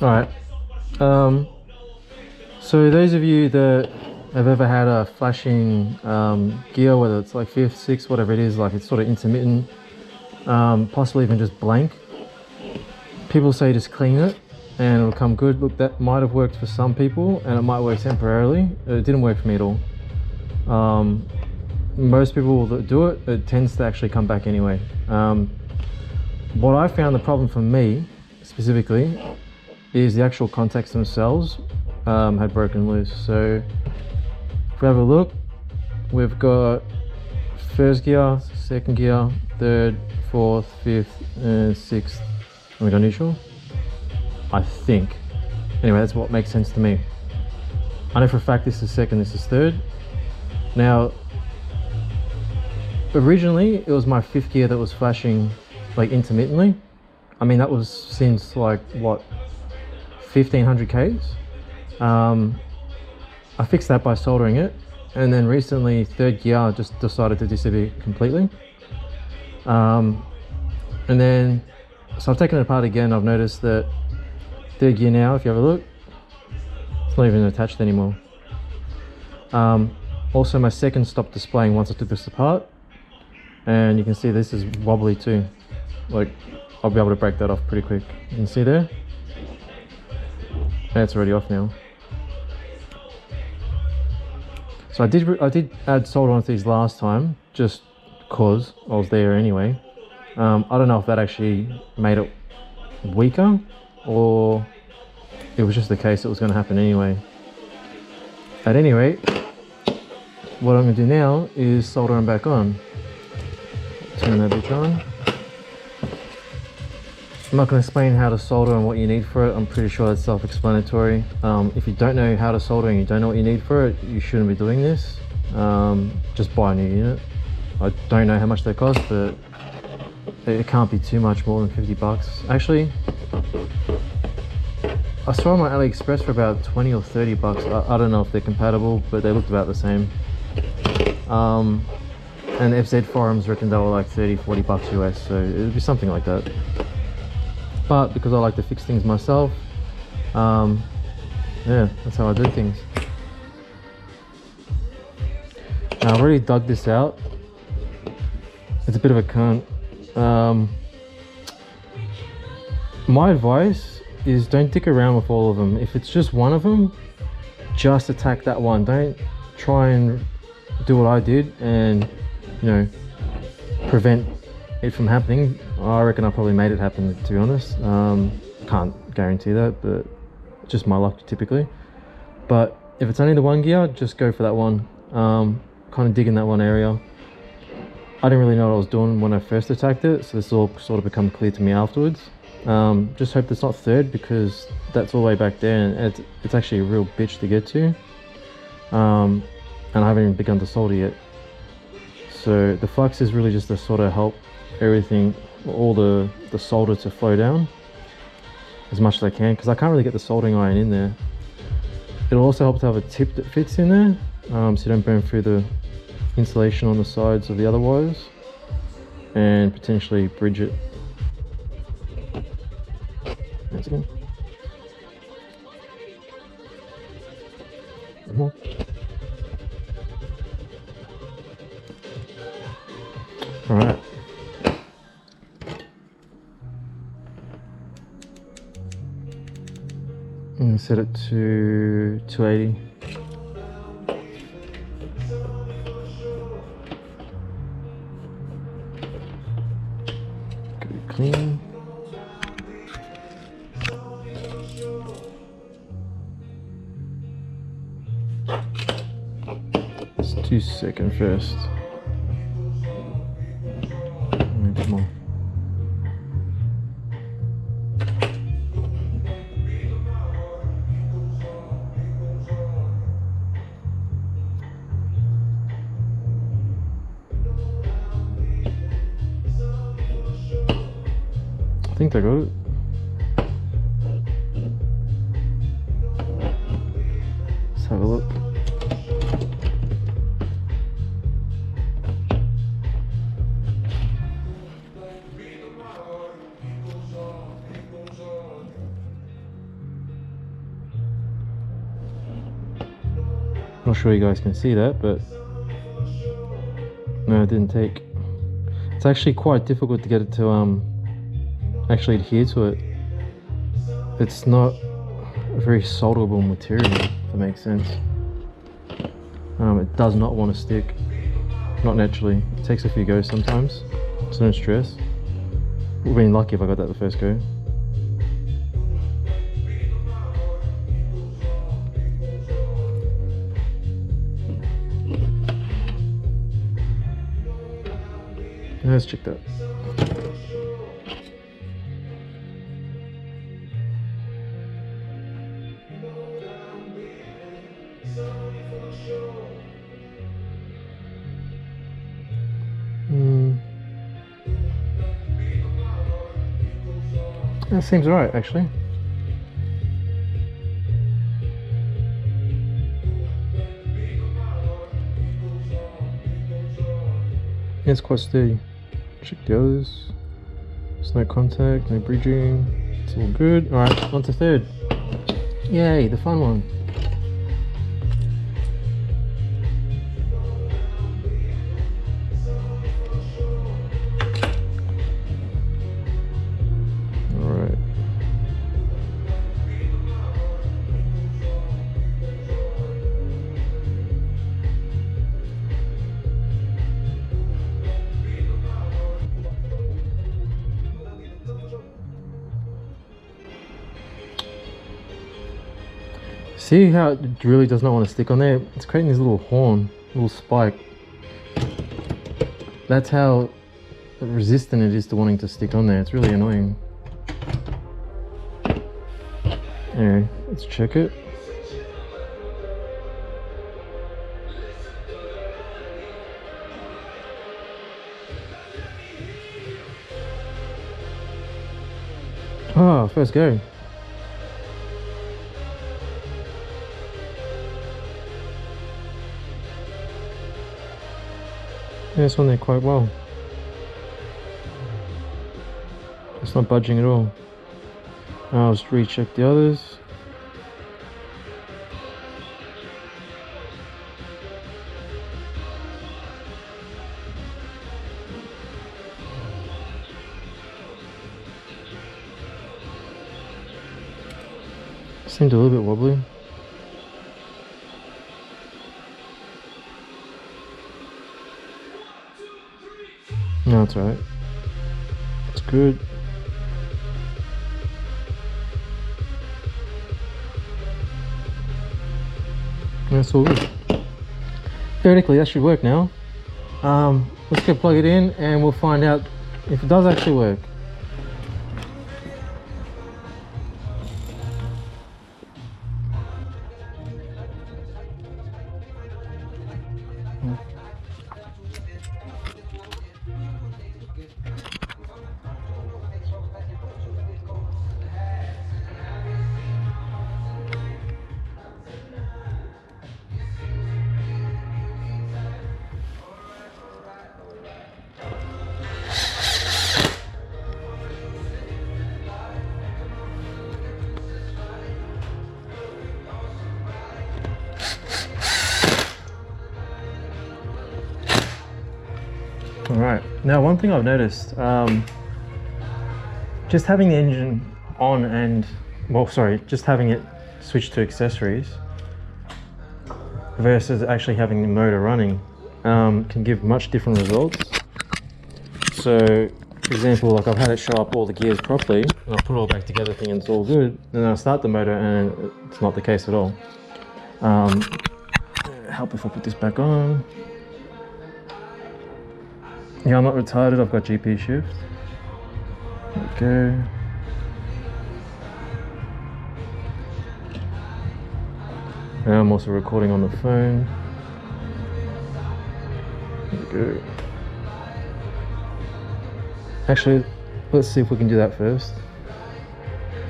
Alright, so those of you that have ever had a flashing gear, whether it's like 5th, 6th, whatever it is, like it's sort of intermittent, possibly even just blank, people say just clean it and it'll come good. Look, that might have worked for some people and it might work temporarily. It didn't work for me at all. Most people that do it, it tends to actually come back anyway. What I found the problem for me specifically is the actual contacts themselves had broken loose. So if we have a look, we've got 1st gear, 2nd gear, 3rd, 4th, 5th and 6th, and we got neutral, I think. Anyway, that's what makes sense to me. I know for a fact this is 2nd, this is 3rd. Now originally it was my 5th gear that was flashing like intermittently. I mean, that was since like what, 1500 Ks. I fixed that by soldering it, and then recently 3rd gear just decided to disappear completely. And then so I've taken it apart again. I've noticed that 3rd gear now, if you have a look, it's not even attached anymore. Also my 2nd stopped displaying once I took this apart, and you can see this is wobbly too. Like, I'll be able to break that off pretty quick. You can see there, and it's already off now. So I did add solder onto these last time just because I was there anyway. I don't know if that actually made it weaker or it was just the case it was going to happen anyway. At any rate, what I'm going to do now is solder them back on. Turn that bitch on. I'm not going to explain how to solder and what you need for it. I'm pretty sure that's self-explanatory. If you don't know how to solder and you don't know what you need for it, you shouldn't be doing this. Just buy a new unit. I don't know how much they cost, but it can't be too much more than 50 bucks. Actually, I saw them on AliExpress for about 20 or 30 bucks. I don't know if they're compatible, but they looked about the same. And FZ forums reckon they were like 30-40 bucks US, so it would be something like that. But because I like to fix things myself, yeah, that's how I do things. Now I've already dug this out. It's a bit of a cunt. My advice is don't dick around with all of them. If it's just one of them, just attack that one. Don't try and do what I did and, you know, prevent it from happening. I reckon I probably made it happen, to be honest. Can't guarantee that, but just my luck typically. But if it's only the one gear, just go for that one. Kind of dig in that one area. I didn't really know what I was doing when I first attacked it, so this all sort of become clear to me afterwards. Just hope it's not 3rd, because that's all the way back there and it's actually a real bitch to get to. And I haven't even begun to solder yet. So the flux is really just to sort of help everything, all the solder to flow down as much as I can, because I can't really get the soldering iron in there. It'll also help to have a tip that fits in there, so you don't burn through the insulation on the sides of the other wires and potentially bridge it. Once again. One more. All right. I'm gonna set it to 280. Get it clean. Let's do 2nd first. A bit more. I think I got it. Let's have a look. Not sure you guys can see that, but no, it didn't take. It's actually quite difficult to get it to actually adhere to it. It's not a very solderable material, if it makes sense. It does not want to stick, not naturally. It takes a few goes sometimes, so don't stress. Would have been lucky if I got that the first go. Let's check that. That seems right, actually. Yeah, it's quite steady. Check the others. There's no contact, no bridging. It's all good. Alright, on to third. Yay, the fun one. Alright. See how it really does not want to stick on there? It's creating this little horn, little spike. That's how resistant it is to wanting to stick on there. It's really annoying. Anyway, let's check it. Oh, first go. Yeah, it's on there quite well. It's not budging at all. I'll just recheck the others. Seemed a little bit wobbly. No, it's alright. It's good. That's all good. Theoretically, that should work now. Let's go plug it in and we'll find out if it does actually work. Alright, now one thing I've noticed, just having the engine on and, well sorry, just having it switched to accessories versus actually having the motor running can give much different results. So, for example, like I've had it show up all the gears properly, and I put it all back together thinking it's all good, and then I start the motor and it's not the case at all. Help if I put this back on. Yeah, I'm not retarded, I've got GP shift. Okay. And I'm also recording on the phone. There we go. Actually, let's see if we can do that first.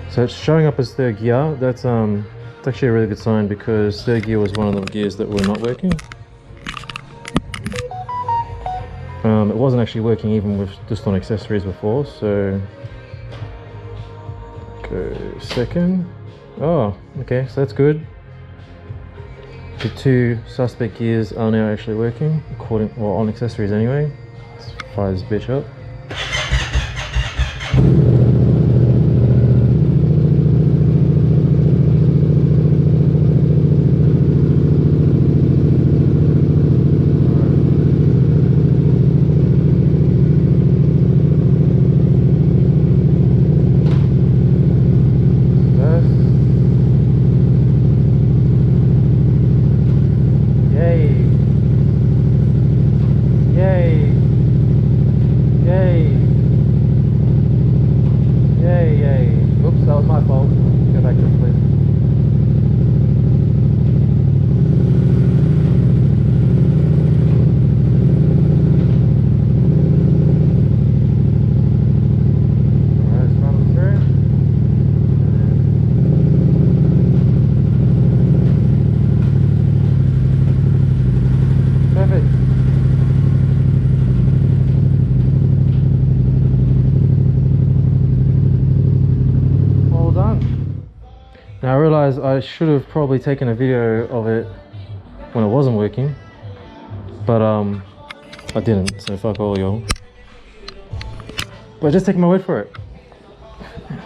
So it's showing up as third gear. That's it's actually a really good sign because third gear was one of the gears that were not working. It wasn't actually working even with just on accessories before, so go second. Oh, okay, so that's good. The two suspect gears are now actually working, on accessories anyway. Let's fire this bitch up. Now I realise I should have probably taken a video of it when it wasn't working, but I didn't, so fuck all y'all. But just take my word for it.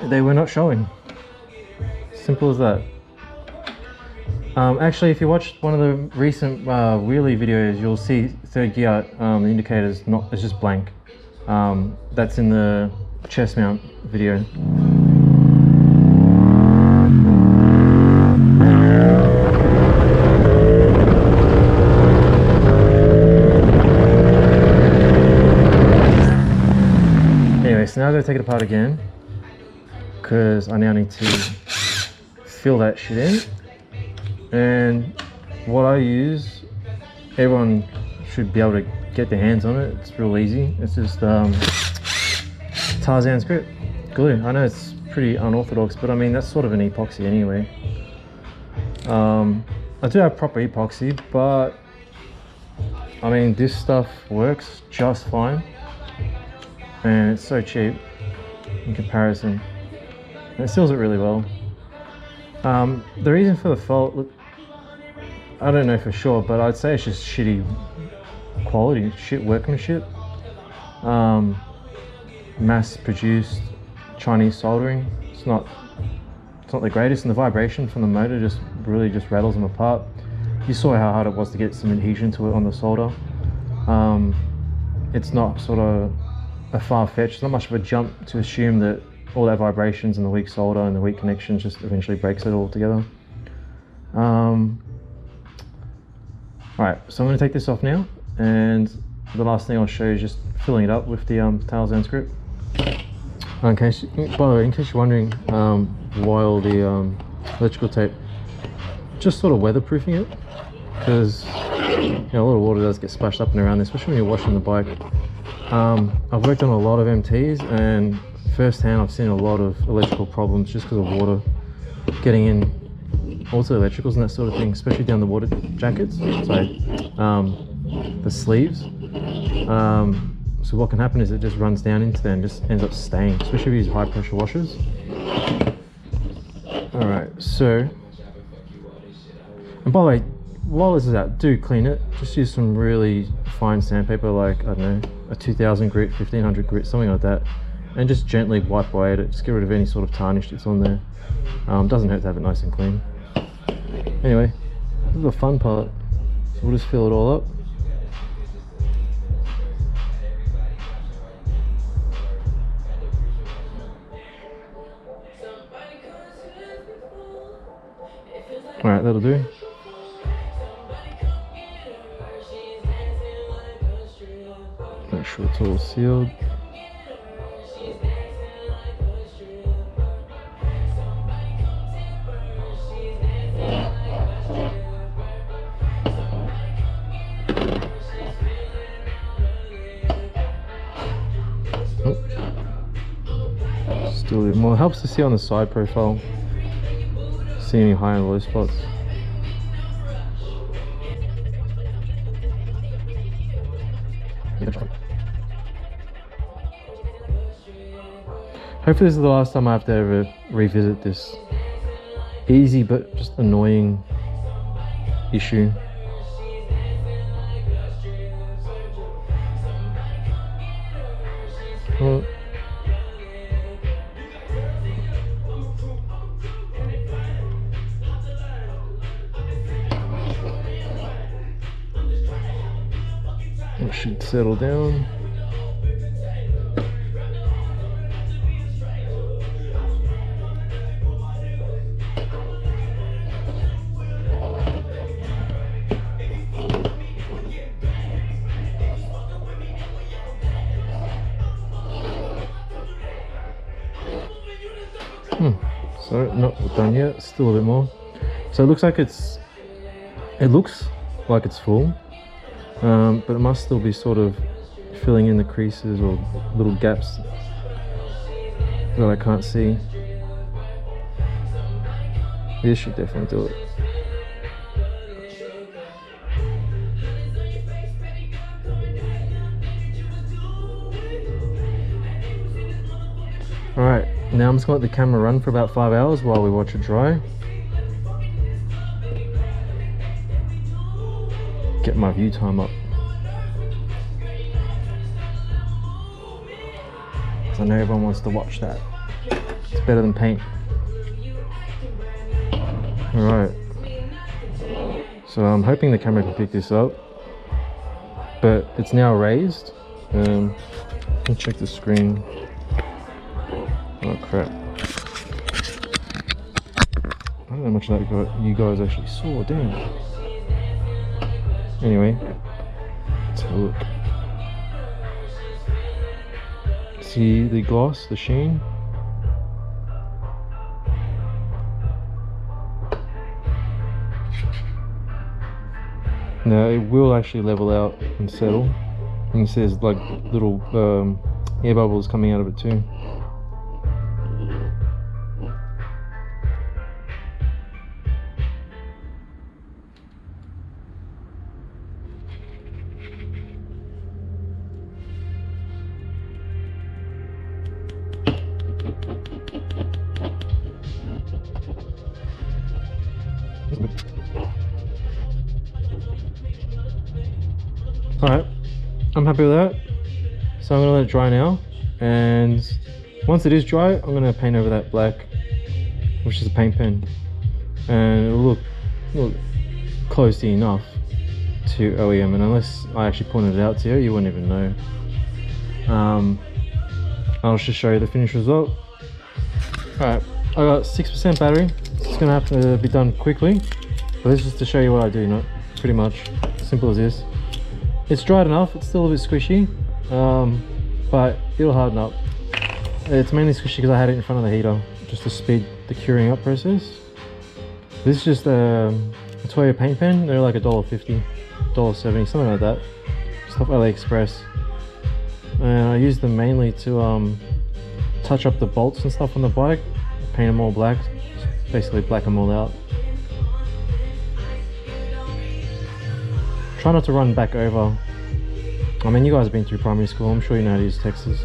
They were not showing. Simple as that. Actually, if you watched one of the recent wheelie videos, you'll see third gear, the indicator's not, it's just blank. That's in the chest mount video. So now I'm going to take it apart again, because I now need to fill that shit in. And what I use, everyone should be able to get their hands on it. It's real easy. It's just Tarzan grip glue. I know it's pretty unorthodox, but I mean that's sort of an epoxy anyway. I do have proper epoxy, but I mean this stuff works just fine. And it's so cheap in comparison, and it seals it really well. The reason for the fault, look, I don't know for sure, but I'd say it's just shitty quality, shit workmanship, mass produced Chinese soldering. It's not the greatest, and the vibration from the motor just really rattles them apart. You saw how hard it was to get some adhesion to it on the solder. It's not sort of a far-fetched, it's not much of a jump to assume that all that vibrations and the weak solder and the weak connections just eventually breaks it all together. Alright, so I'm going to take this off now, and the last thing I'll show you is just filling it up with the Tarzan script. By the way, in case you're wondering why all the electrical tape, just sort of weatherproofing it, because you know, a lot of water does get splashed up and around this, especially when you're washing the bike. I've worked on a lot of MTs, and firsthand I've seen a lot of electrical problems just because of water getting in also electricals and that sort of thing, especially down the water jackets, the sleeves. So what can happen is it just runs down into there and just ends up staying, especially if you use high pressure washers. Alright, so, and by the way, while this is out, do clean it. Just use some really fine sandpaper, like, I don't know, a 2000 grit, 1500 grit, something like that, and just gently wipe away at it. Just get rid of any sort of tarnish that's on there. Doesn't hurt to have it nice and clean. Anyway, this is the fun part. So we'll just fill it all up. Alright, that'll do. Make sure it's all sealed. Still a bit more. It helps to see on the side profile. See any high and low spots. Hopefully this is the last time I have to ever revisit this easy but just annoying issue. Well, it should settle down. So not done yet, still a bit more. So it looks like it's full, but it must still be sort of filling in the creases or little gaps that I can't see. This should definitely do it. Alright, now I'm just going to let the camera run for about 5 hours while we watch it dry. Get my view time up. Because I know everyone wants to watch that. It's better than paint. Alright. So I'm hoping the camera can pick this up. But it's now raised. Let me check the screen. Oh crap. I don't know how much of that you guys actually saw, damn. Anyway, let's have a look. See the gloss, the sheen? Now it will actually level out and settle. You can see there's like little air bubbles coming out of it too. Alright, I'm happy with that. So I'm going to let it dry now, and once it is dry, I'm going to paint over that black, which is a paint pen, and it'll look close enough to OEM, and unless I actually pointed it out to you, you wouldn't even know. I'll just show you the finished result. Alright, I got 6% battery. It's going to have to be done quickly, but this is just to show you what I do, pretty much simple as this. It's dried enough, it's still a bit squishy, but it'll harden up. It's mainly squishy because I had it in front of the heater, just to speed the curing up process. This is just a Toyo paint pen. They're like $1.50, $1.70, something like that. Stuff AliExpress. And I use them mainly to touch up the bolts and stuff on the bike, paint them all black, basically black them all out. Try not to run back over. I mean, you guys have been through primary school, I'm sure you know how to use textures.